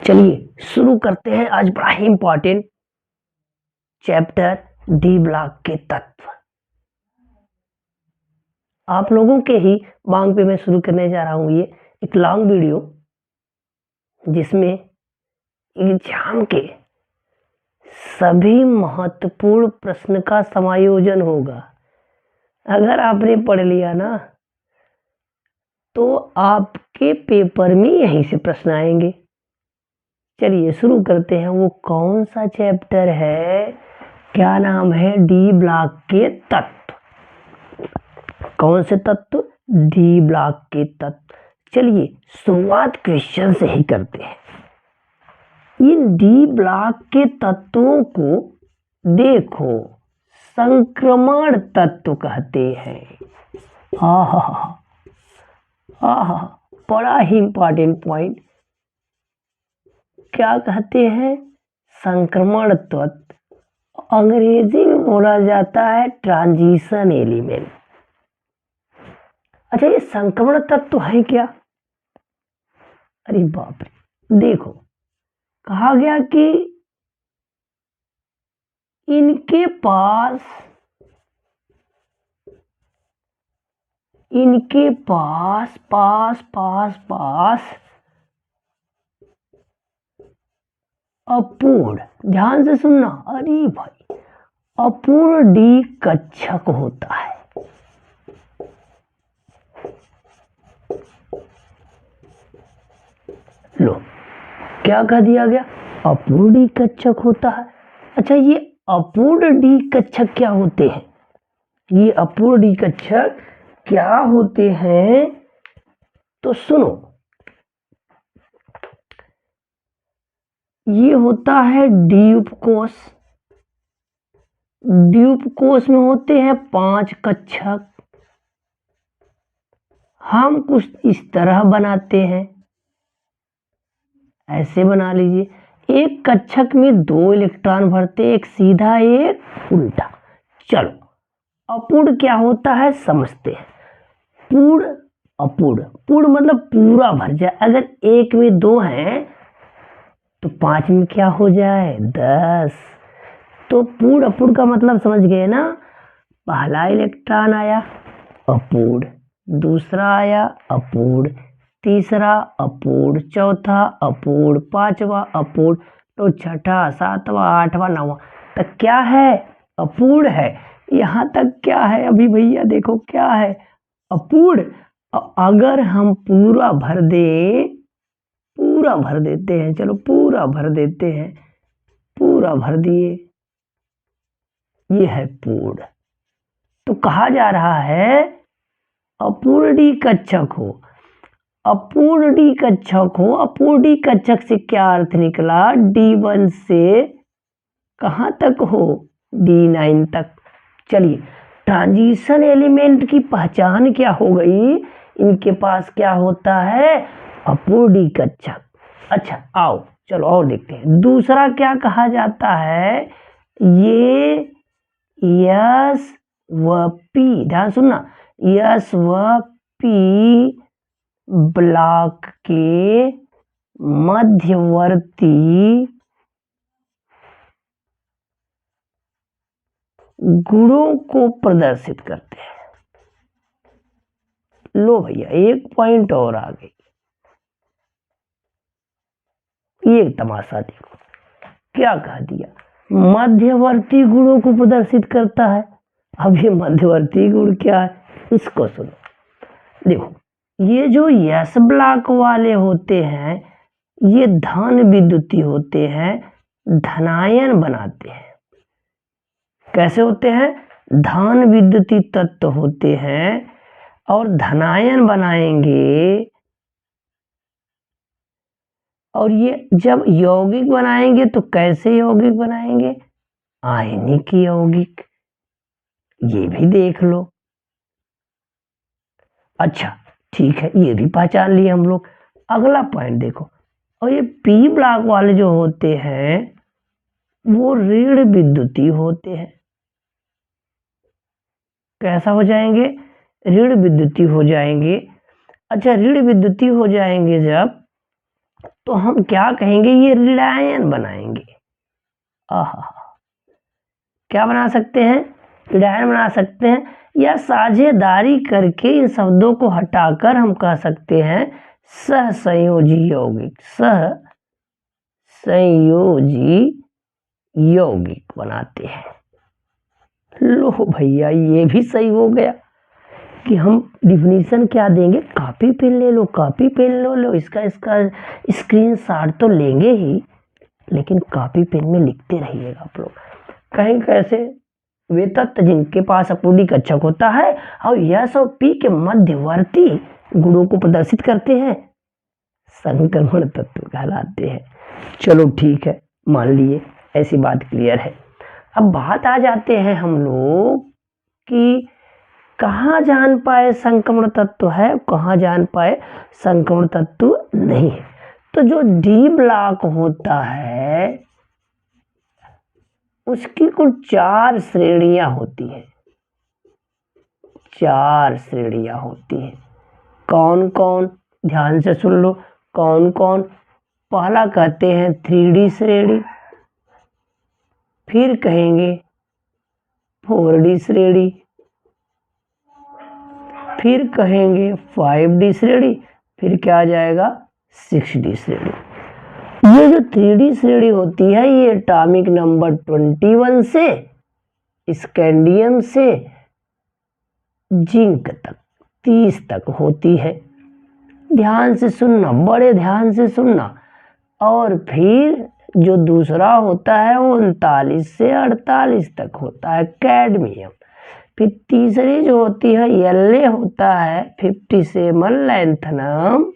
चलिए शुरू करते हैं आज बड़ा ही इंपॉर्टेंट चैप्टर डी ब्लॉक के तत्व। आप लोगों के ही मांग पे मैं शुरू करने जा रहा हूँ ये एक लॉन्ग वीडियो, जिसमें एग्जाम के सभी महत्वपूर्ण प्रश्न का समायोजन होगा। अगर आपने पढ़ लिया ना तो आपके पेपर में यहीं से प्रश्न आएंगे। चलिए शुरू करते हैं। वो कौन सा चैप्टर है, क्या नाम है? डी ब्लॉक के तत्व। कौन से तत्व? डी ब्लॉक के तत्व। चलिए शुरुआत क्वेश्चन से ही करते हैं। इन डी ब्लॉक के तत्वों को देखो संक्रमण तत्व कहते हैं। बड़ा ही इंपॉर्टेंट पॉइंट। क्या कहते हैं? संक्रमण तत्व। अंग्रेजी में बोला जाता है ट्रांजिशन एलिमेंट। अच्छा, ये संक्रमण तत्व है क्या? अरे बाप रे, देखो कहा गया कि इनके पास पास अपूर्ण, ध्यान से सुनना, अरे भाई, अपूर्ण डी कक्षक होता है। लो, क्या कह दिया गया? अपूर्ण डी कक्षक होता है। अच्छा, ये अपूर्ण डी कक्षक क्या होते हैं? ये अपूर्ण डी कक्षक क्या होते हैं तो सुनो। ये होता है द्वीपकोश। द्वीपकोश में होते हैं 5 कक्षक। हम कुछ इस तरह बनाते हैं, ऐसे बना लीजिए। एक कक्षक में 2 इलेक्ट्रॉन भरते, एक सीधा एक उल्टा। चलो, अपूर्ण क्या होता है समझते हैं। पूर्ण, अपूर्ण। पूर्ण मतलब पूरा भर जाए। अगर एक में 2 हैं तो 5 में क्या हो जाए? 10। तो पूर्ण अपूर्ण का मतलब समझ गए ना। पहला इलेक्ट्रॉन आया अपूर्ण, दूसरा आया अपूर्ण, तीसरा अपूर्ण, चौथा अपूर्ण, पांचवा अपूर्ण, तो छठा, सातवां, आठवां, नौवां तक क्या है? अपूर्ण है। यहाँ तक क्या है अभी भैया? देखो क्या है? अपूर्ण। अगर हम पूरा भर देते हैं, चलो पूरा भर देते हैं, पूरा भर दिए, ये है पूर्ण। तो कहा जा रहा है अपूर्ण डी कक्षक हो। अपूर्ण डी कक्षक हो। अपूर्ण डी कक्षक से क्या अर्थ निकला? D1 से कहां तक हो? D9 तक। चलिए, ट्रांजिशन एलिमेंट की पहचान क्या हो गई? इनके पास क्या होता है? अपूर्ण डी कक्षक। अच्छा आओ, चलो और देखते हैं। दूसरा क्या कहा जाता है? ये यस व पी, ध्यान सुनना, यस व पी ब्लॉक के मध्यवर्ती गुणों को प्रदर्शित करते हैं। लो भैया, एक पॉइंट और आ गई। ये तमाशा देखो, क्या कह दिया? मध्यवर्ती गुणों को प्रदर्शित करता है। अब ये मध्यवर्ती गुण क्या है, इसको सुनो। देखो, ये जो यस ब्लॉक वाले होते हैं, ये धन विद्युती होते हैं, धनायन बनाते हैं। कैसे होते हैं? धन विद्युती तत्व होते हैं और धनायन बनाएंगे। और ये जब यौगिक बनाएंगे तो कैसे यौगिक बनाएंगे? आयनिक यौगिक। ये भी देख लो। अच्छा ठीक है, ये भी पहचान लिए हम लोग। अगला पॉइंट देखो, और ये पी ब्लॉक वाले जो होते हैं वो ऋण विद्युती होते हैं। कैसा हो जाएंगे? ऋण विद्युती हो जाएंगे। अच्छा, ऋण विद्युती हो जाएंगे जब, तो हम क्या कहेंगे, ये ऋणायन बनाएंगे। आहा, क्या बना सकते हैं, ऋणायन बना सकते हैं, या साझेदारी करके इन शब्दों को हटाकर हम कह सकते हैं सहसंयोजी यौगिक, सह संयोजी यौगिक बनाते हैं। लो भैया, ये भी सही हो गया कि हम डिफिनीशन क्या देंगे, कॉपी पेन ले लो, कॉपी पेन लो, इसका स्क्रीनशॉट तो लेंगे ही, लेकिन कॉपी पेन में लिखते रहिएगा आप लोग। कहीं कैसे वे तत्व जिनके पास अपूर्णी कक्षक होता है और यस और पी के मध्यवर्ती गुणों को प्रदर्शित करते हैं, संक्रमण तत्व कहलाते हैं। चलो ठीक है, मान लिए, ऐसी बात क्लियर है। अब बात आ जाते हैं हम लोग कि कहाँ जान पाए संक्रमण तत्व है, कहाँ जान पाए संक्रमण तत्व नहीं है। तो जो डी ब्लॉक होता है उसकी कुल 4 श्रेणियां होती हैं, 4 श्रेणियां होती हैं। कौन कौन, ध्यान से सुन लो, कौन कौन। पहला कहते हैं 3D श्रेणी, फिर कहेंगे 4D श्रेणी, फिर कहेंगे 5D श्रेणी, फिर क्या आ जाएगा 6D श्रेणी। ये जो 3D श्रेणी होती है ये एटॉमिक नंबर 21 से स्कैंडियम से जिंक तक 30 तक होती है। ध्यान से सुनना, बड़े ध्यान से सुनना। और फिर जो दूसरा होता है वो 39 से 48 तक होता है कैडमियम। फिर तीसरी जो होती है La होता है 57 लैंथनम।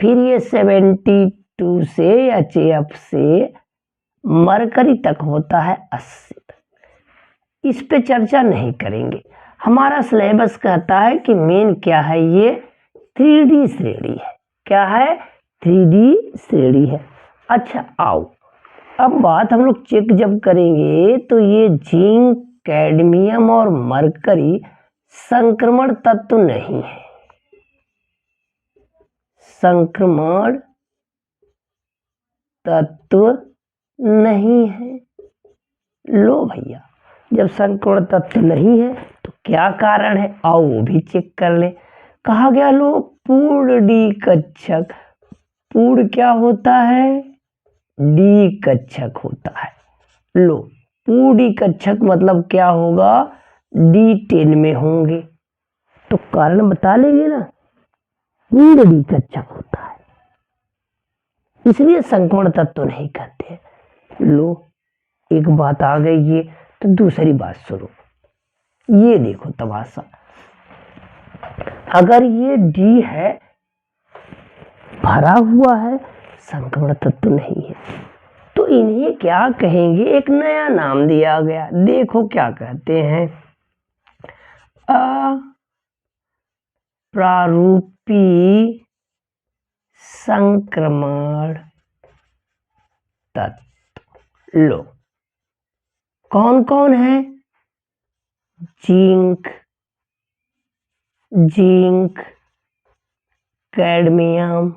फिर ये 72 से HF से मरकरी तक होता है 80 तक। इस पे चर्चा नहीं करेंगे, हमारा सिलेबस कहता है कि मेन क्या है, ये 3D श्रेणी है। क्या है, 3D श्रेणी है। अच्छा आओ, अब बात हम लोग चेक जब करेंगे तो ये जिंक, कैडमियम और मरकरी संक्रमण तत्व नहीं है, संक्रमण तत्व नहीं है। लो भैया, जब संक्रमण तत्व नहीं है तो क्या कारण है, आओ वो भी चेक कर ले। कहा गया लो पूर्ण डी कक्षक, पूर्ण क्या होता है, डी कक्षक होता है। लो पूर्ण डी कक्षक मतलब क्या होगा, D10 में होंगे, तो कारण बता लेंगे ना, पूर्ण डी कक्षक होता है, इसलिए संक्रमण तत्व नहीं कहते। लो एक बात आ गई ये, तो दूसरी बात सुनो, ये देखो तमाशा, अगर ये डी है भरा हुआ है, संक्रमण तत्व नहीं है, तो इन्हें क्या कहेंगे, एक नया नाम दिया गया। देखो क्या कहते हैं, अप्रारूपी संक्रमण तत्व। लो कौन कौन है, जिंक, कैडमियम,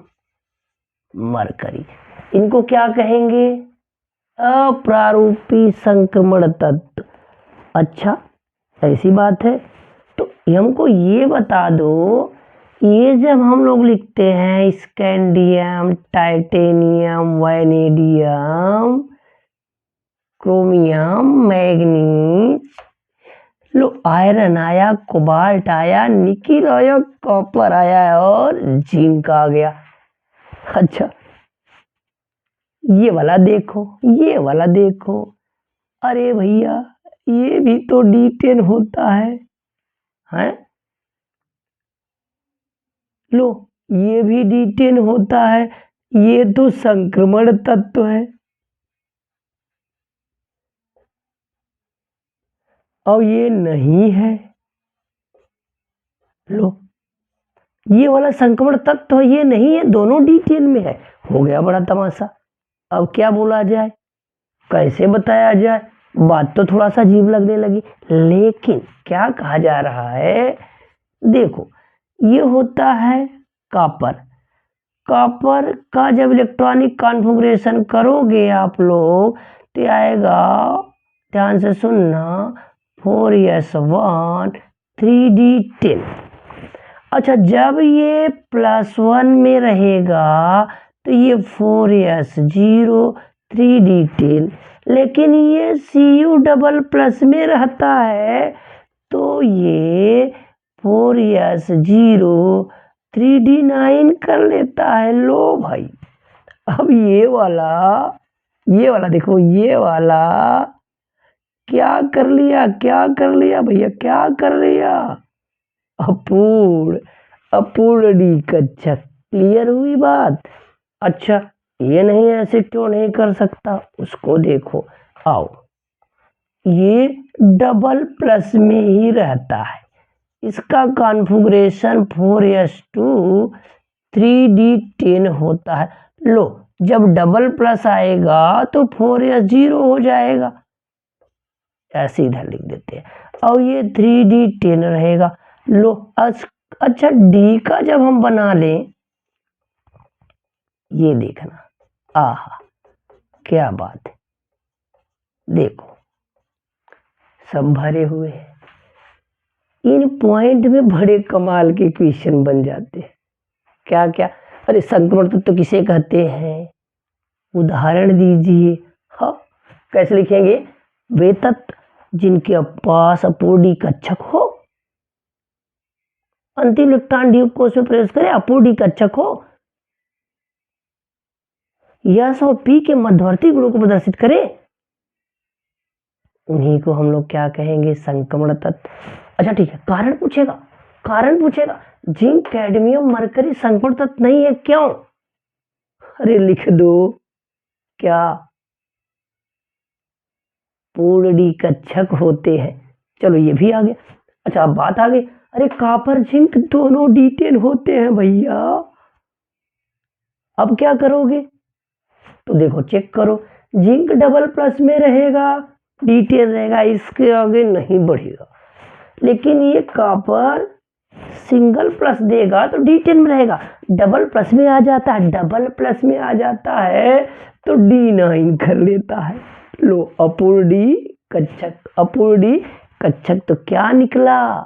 मरकरी, इनको क्या कहेंगे, अप्रारूपी संक्रमण तत्व। अच्छा ऐसी बात है, तो हमको ये बता दो, ये जब हम लोग लिखते हैं scandium, titanium, vanadium, chromium, manganese, लो आयरन आया, कोबाल्ट आया, निकिल आया, कॉपर आया और जिंक आ गया। अच्छा ये वाला देखो, ये वाला देखो, अरे भैया ये भी तो D10 होता है? लो ये भी D10 होता है, ये तो संक्रमण तत्व है, और ये नहीं है। लो ये वाला संक्रमण तत्व ये नहीं है, दोनों D10 में है। हो गया बड़ा तमाशा। अब क्या बोला जाए, कैसे बताया जाए, बात तो थोड़ा सा अजीब लगने लगी, लेकिन क्या कहा जा रहा है, देखो ये होता है कॉपर, कॉपर का जब इलेक्ट्रॉनिक कॉन्फ़िगरेशन करोगे आप लोग तो आएगा, ध्यान से सुनना, 4s1 3d10। अच्छा, जब ये +1 में रहेगा तो ये 4s0 3d10, लेकिन ये Cu डबल प्लस में रहता है तो ये 4s0 3d9 कर लेता है। लो भाई, अब ये वाला देखो, ये वाला क्या कर लिया भैया, क्या कर लिया? अपूर्ण डी कक्षक। क्लियर हुई बात? अच्छा, ये नहीं, ऐसे क्यों नहीं कर सकता, उसको देखो। आओ, ये डबल प्लस में ही रहता है, इसका कॉन्फ़िगरेशन 4s2 3d10 होता है। लो, जब डबल प्लस आएगा तो 4s0 हो जाएगा, ऐसे इधर लिख देते हैं। और ये 3d10 रहेगा। लो, अच्छा, डी का जब हम बना लें, ये देखना, आहा क्या बात है, देखो सब भरे हुए हैं। इन पॉइंट में बड़े कमाल के क्वेश्चन बन जाते हैं। क्या क्या? अरे संक्रमण तत्व तो किसे कहते हैं, उदाहरण दीजिए। हाँ, कैसे लिखेंगे? वे तत्व जिनके पास अपूर्णी कक्षक हो, अंतिम इलेक्ट्रॉन डी कोश में प्रवेश करे, अपूर्णी कक्षक हो, यस और पी के मध्यवर्ती गुणों को प्रदर्शित करे, उन्हीं को हम लोग क्या कहेंगे? संक्रमण तत्व। अच्छा ठीक है, कारण पूछेगा, जिंक कैडमियम मरकरी संक्रमण तत्व नहीं है, क्यों? अरे लिख दो, क्या? पूर्ण कक्षक होते हैं। चलो ये भी आ गया। अच्छा, अब बात आ गई, अरे कॉपर जिंक दोनों D10 होते हैं भैया, अब क्या करोगे? तो देखो, चेक करो, जिंक डबल प्लस में रहेगा, D10 रहेगा, इसके आगे नहीं बढ़ेगा। लेकिन ये कॉपर सिंगल प्लस देगा तो D10 में रहेगा, डबल प्लस में आ जाता है तो D9 कर लेता है। लो, अपूर्णी कक्षक तो क्या निकला?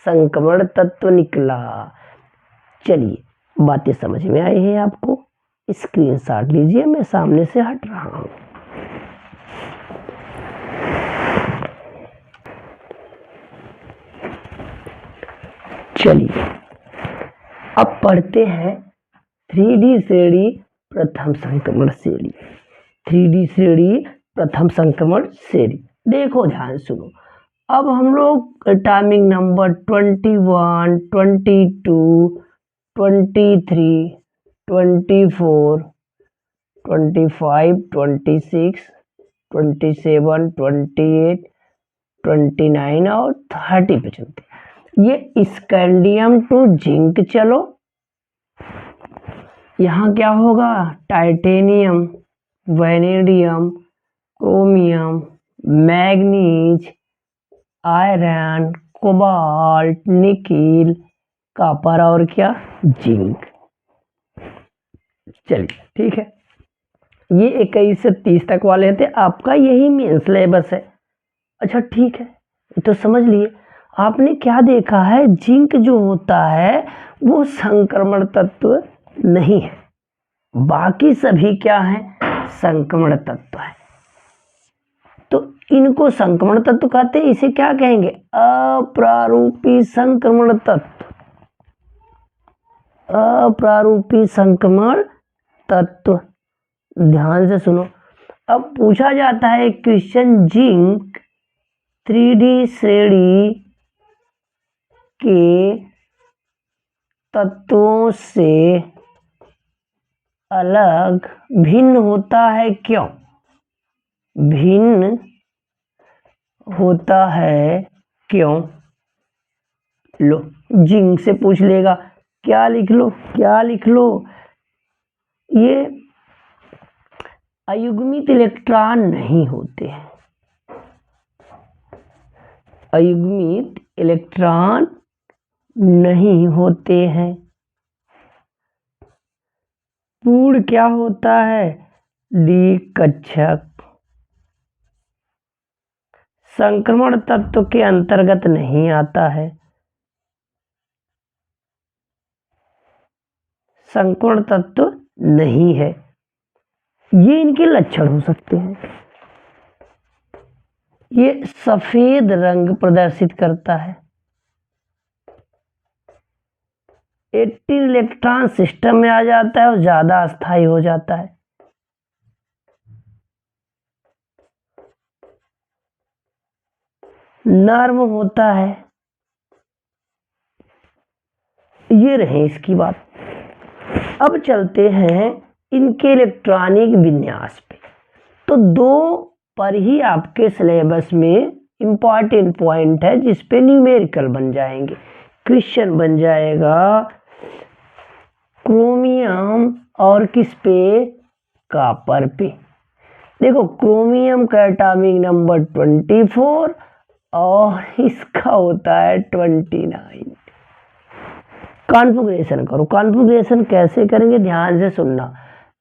संक्रमण तत्व निकला। चलिए, बातें समझ में आई हैं आपको? स्क्रीनशॉट लीजिए, मैं सामने से हट रहा हूं। चलिए, अब पढ़ते हैं 3D श्रेणी प्रथम संक्रमण श्रेणी। 3D श्रेणी प्रथम संक्रमण श्रेणी, देखो ध्यान सुनो। अब हम लोग एटॉमिक नंबर 21, 22, 23, 24, 25, 26, 27, 28, 29 और 30 पे चलते हैं। ये स्कैंडियम टू जिंक, चलो यहाँ क्या होगा? Titanium, vanadium, chromium, manganese, iron, cobalt, nickel, copper और क्या? जिंक। चलिए ठीक है, ये 21 से 30 तक वाले थे, आपका यही मेन सिलेबस है। अच्छा ठीक है, ये तो समझ लिए। आपने क्या देखा है, जिंक जो होता है वो संक्रमण तत्व नहीं है, बाकी सभी क्या है? संक्रमण तत्व है। तो इनको संक्रमण तत्व कहते हैं। इसे क्या कहेंगे? अप्रारूपी संक्रमण तत्व। अप्रारूपी संक्रमण तत्व, ध्यान से सुनो। अब पूछा जाता है क्वेश्चन, जिंक 3D श्रेणी के तत्वों से अलग भिन्न होता है, क्यों? भिन्न होता है क्यों? लो, जिंक से पूछ लेगा, क्या लिख लो? ये अयुग्मित इलेक्ट्रॉन नहीं होते हैं, अयुग्मित इलेक्ट्रॉन नहीं होते हैं। पूर्ण क्या होता है? डी कक्षक। संक्रमण तत्व के अंतर्गत नहीं आता है। संक्रमण तत्व नहीं है। ये इनके लक्षण हो सकते हैं। ये सफेद रंग प्रदर्शित करता है। 18 इलेक्ट्रॉन सिस्टम में आ जाता है और ज्यादा अस्थायी हो जाता है। नर्म होता है। ये रहे इसकी बात। अब चलते हैं इनके इलेक्ट्रॉनिक विन्यास पे। तो दो पर ही आपके सिलेबस में इंपॉर्टेंट पॉइंट है जिस पे न्यूमेरिकल बन जाएंगे। क्वेश्चन बन जाएगा क्रोमियम और किस पे? कॉपर पे। देखो क्रोमियम का एटॉमिक नंबर 24 और इसका होता है 29। कॉन्फ़िगरेशन करो। कॉन्फ़िगरेशन कैसे करेंगे ध्यान से सुनना।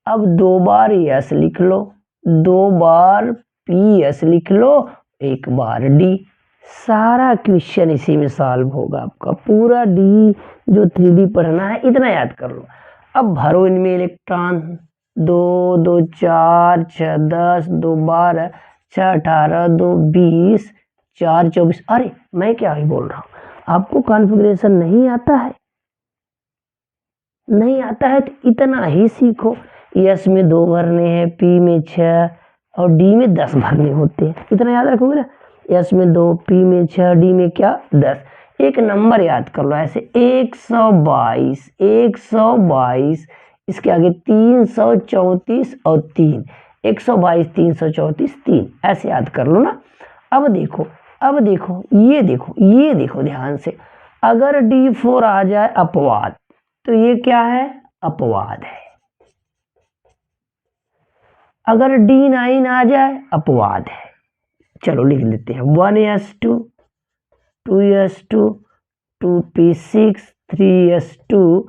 अब 2 बार एस लिख लो, 2 बार पी एस लिख लो, 1 बार डी। सारा क्वेश्चन इसी में सॉल्व होगा आपका। पूरा डी जो 3D पढ़ना है इतना याद कर लो। अब भरो इनमें इलेक्ट्रॉन। 2 2 4 6 10 2 12 6 18 2 20 4 24। अरे मैं क्या ही बोल रहा हूँ। आपको कॉन्फ़िगरेशन नहीं आता है? नहीं आता है तो इतना ही सीखो। एस में 2 भरने हैं, पी में 6 और डी में 10 भरने होते हैं। इतना याद रखोगे ना। एस में 2, पी में 6, डी में क्या 10। एक नंबर याद कर लो ऐसे 122 122। इसके आगे 334 और 3 122 334 3 ऐसे याद कर लो ना। अब देखो ये देखो ध्यान से। अगर D4 आ जाए अपवाद तो ये क्या है? अपवाद है। अगर D9 आ जाए अपवाद है। चलो लिख लेते हैं 1s2 2s2 2p6 3s2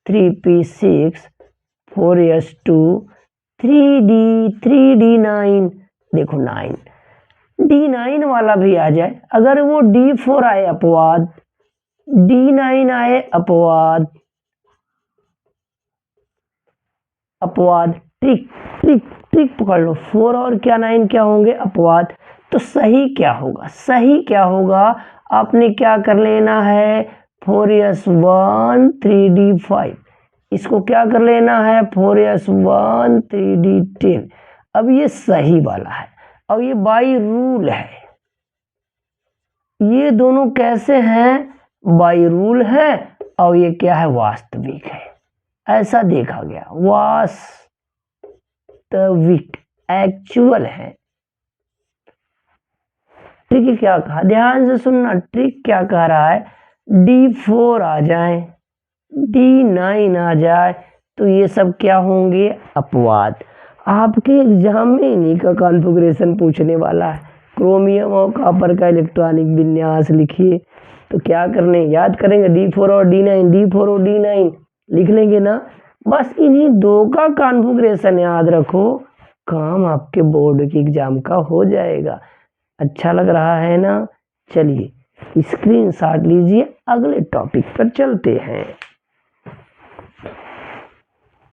3p6 4s2 3d9। देखो 9 D9 वाला भी आ जाए। अगर वो D4 आए अपवाद, D9 आए अपवाद। ट्रिक पकड़ लो। 4 और क्या 9 क्या होंगे? अपवाद। तो सही क्या होगा? आपने क्या कर लेना है? 4s1 3d5। इसको क्या कर लेना है? 4s1 3d10। अब ये सही वाला है और ये बाई रूल है। ये दोनों कैसे हैं? बाई रूल है और ये क्या है? वास्तविक है। ऐसा देखा गया। वास्तविक एक्चुअल है। ट्रिक क्या कहा? ध्यान से सुनना। ट्रिक क्या कह रहा है? D4 आ जाए, D9 आ जाए तो ये सब क्या होंगे? अपवाद। आपके एग्जाम में इन्हीं का कॉन्फ़िगरेशन पूछने वाला है। क्रोमियम और कॉपर का इलेक्ट्रॉनिक विन्यास लिखिए। तो क्या करने याद करेंगे? D4 और D9, D4 और D9 लिख लेंगे ना। बस इन्हीं दो का कॉन्फ़िगरेशन याद रखो, काम आपके बोर्ड के एग्जाम का हो जाएगा। अच्छा लग रहा है ना? चलिए स्क्रीनशॉट लीजिए, अगले टॉपिक पर चलते हैं।